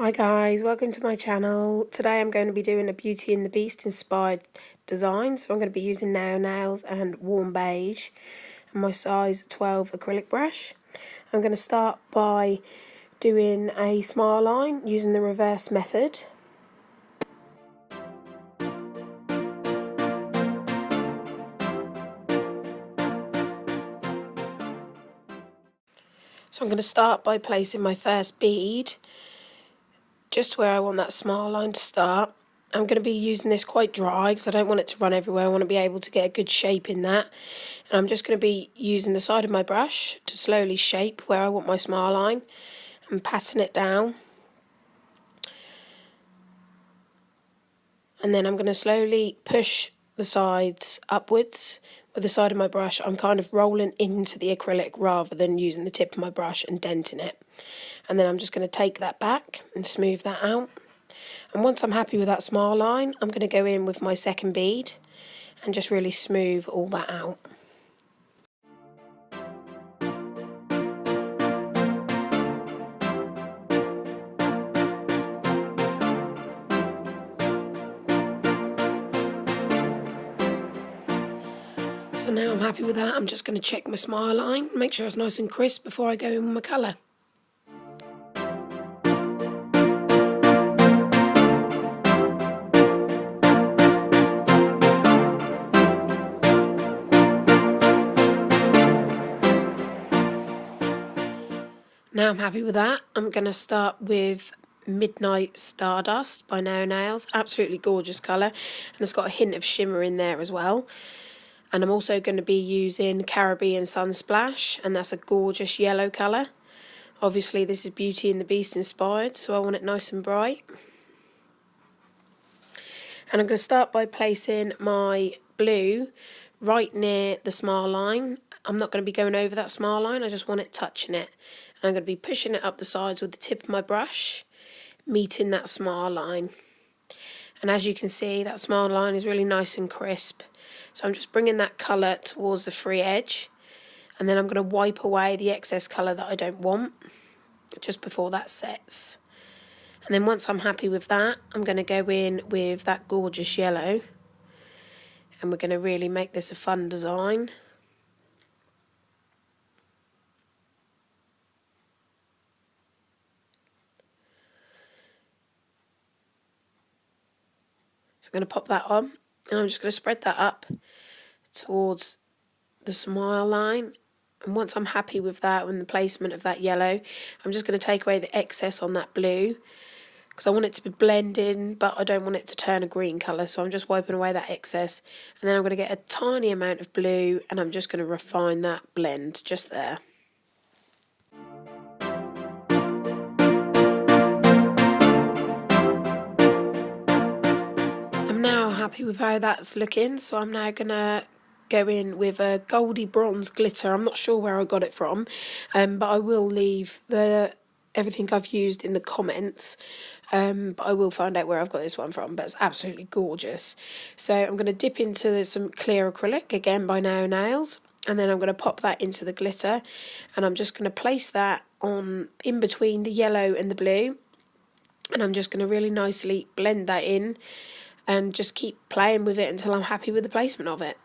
Hi guys, welcome to my channel. Today I'm going to be doing a Beauty and the Beast inspired design. So I'm going to be using nails and warm beige and my size 12 acrylic brush. I'm going to start by doing a smile line using the reverse method. So I'm going to start by placing my first bead just where I want that smile line to start. I'm going to be using this quite dry because I don't want it to run everywhere. I want to be able to get a good shape in that. And I'm just going to be using the side of my brush to slowly shape where I want my smile line and patting it down. And then I'm going to slowly push the sides upwards with the side of my brush. I'm kind of rolling into the acrylic rather than using the tip of my brush and denting it. And then I'm just going to take that back and smooth that out. And once I'm happy with that smile line, I'm going to go in with my second bead and just really smooth all that out. So now I'm happy with that. I'm just going to check my smile line, make sure it's nice and crisp before I go in with my colour. Now I'm happy with that. I'm going to start with Midnight Stardust by Nails. Absolutely gorgeous colour, and it's got a hint of shimmer in there as well. And I'm also going to be using Caribbean Sunsplash, and that's a gorgeous yellow colour. Obviously this is Beauty and the Beast inspired, so I want it nice and bright. And I'm going to start by placing my blue right near the smile line. I'm not going to be going over that smile line, I just want it touching it. And I'm going to be pushing it up the sides with the tip of my brush, meeting that smile line. And as you can see, that smile line is really nice and crisp. So I'm just bringing that colour towards the free edge. And then I'm going to wipe away the excess colour that I don't want just before that sets. And then once I'm happy with that, I'm going to go in with that gorgeous yellow. And we're going to really make this a fun design. So I'm going to pop that on, and I'm just going to spread that up towards the smile line. And once I'm happy with that and the placement of that yellow, I'm just going to take away the excess on that blue because I want it to be blending, but I don't want it to turn a green colour, so I'm just wiping away that excess. And then I'm going to get a tiny amount of blue and I'm just going to refine that blend just there. I'm now happy with how that's looking, so I'm now going to go in with a goldy bronze glitter. I'm not sure where I got it from, but I will leave everything I've used in the comments. But I will find out where I've got this one from, but it's absolutely gorgeous. So I'm going to dip into some clear acrylic, again by Nails, and then I'm going to pop that into the glitter, and I'm just going to place that on in between the yellow and the blue, and I'm just going to really nicely blend that in and just keep playing with it until I'm happy with the placement of it.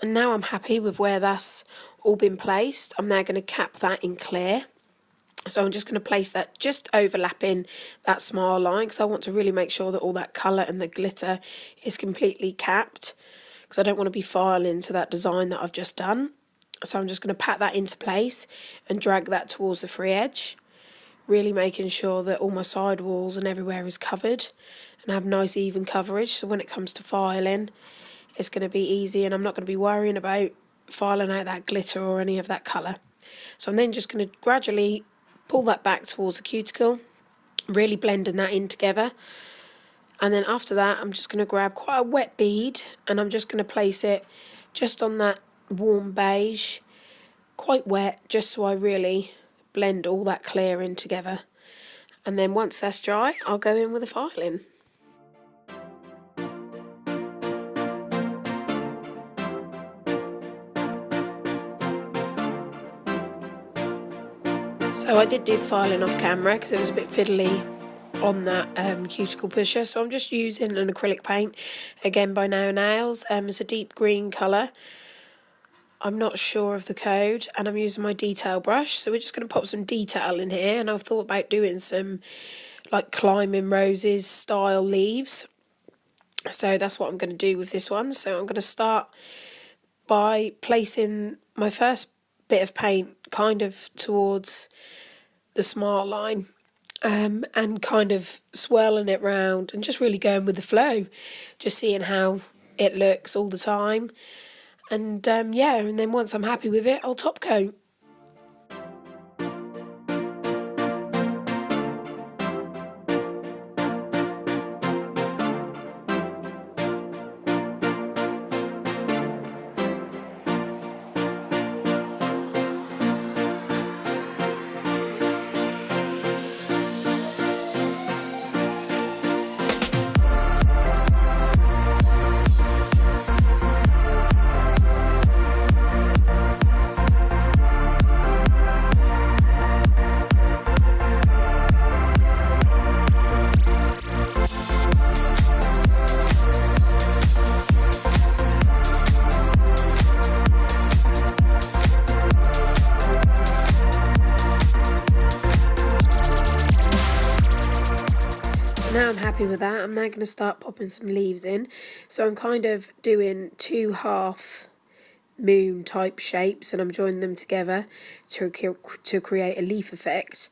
And now I'm happy with where that's all been placed. I'm now going to cap that in clear. So I'm just going to place that just overlapping that smile line because I want to really make sure that all that colour and the glitter is completely capped because I don't want to be filing to that design that I've just done. So I'm just going to pat that into place and drag that towards the free edge, really making sure that all my side walls and everywhere is covered and have nice even coverage, so when it comes to filing it's going to be easy and I'm not going to be worrying about filing out that glitter or any of that colour. So I'm then just going to gradually pull that back towards the cuticle, really blending that in together. And then after that, I'm just going to grab quite a wet bead and I'm just going to place it just on that warm beige, quite wet, just so I really blend all that clear in together. And then once that's dry, I'll go in with the filing. So I did do the filing off camera because it was a bit fiddly on that cuticle pusher. So I'm just using an acrylic paint, again by Now Nails. It's a deep green colour. I'm not sure of the code, and I'm using my detail brush. So we're just going to pop some detail in here, and I've thought about doing some like climbing roses style leaves. So that's what I'm going to do with this one. So I'm going to start by placing my first bit of paint kind of towards the smile line, and kind of swirling it round and just really going with the flow, just seeing how it looks all the time. And yeah, and then once I'm happy with it, I'll top coat. Now I'm happy with that. I'm now going to start popping some leaves in. So I'm kind of doing 2 half moon type shapes and I'm joining them together to create a leaf effect.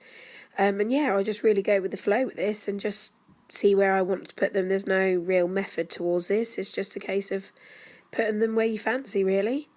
And yeah, I'll just really go with the flow with this and just see where I want to put them. There's no real method towards this. It's just a case of putting them where you fancy, really.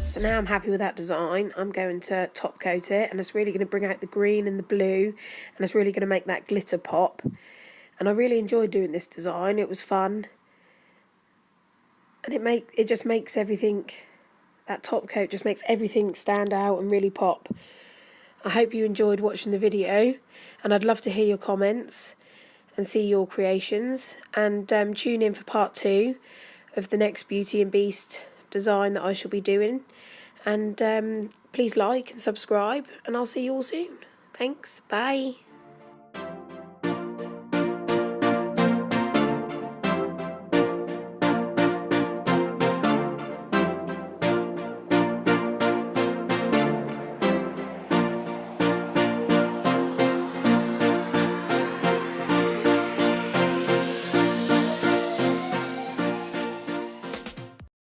So now I'm happy with that design. I'm going to top coat it, and it's really going to bring out the green and the blue, and it's really going to make that glitter pop. And I really enjoyed doing this design. It was fun, and it just makes everything, that top coat just makes everything stand out and really pop. I hope you enjoyed watching the video, and I'd love to hear your comments and see your creations, and tune in for part 2 of the next Beauty and Beast design that I shall be doing. And please like and subscribe, and I'll see you all soon. Thanks, bye.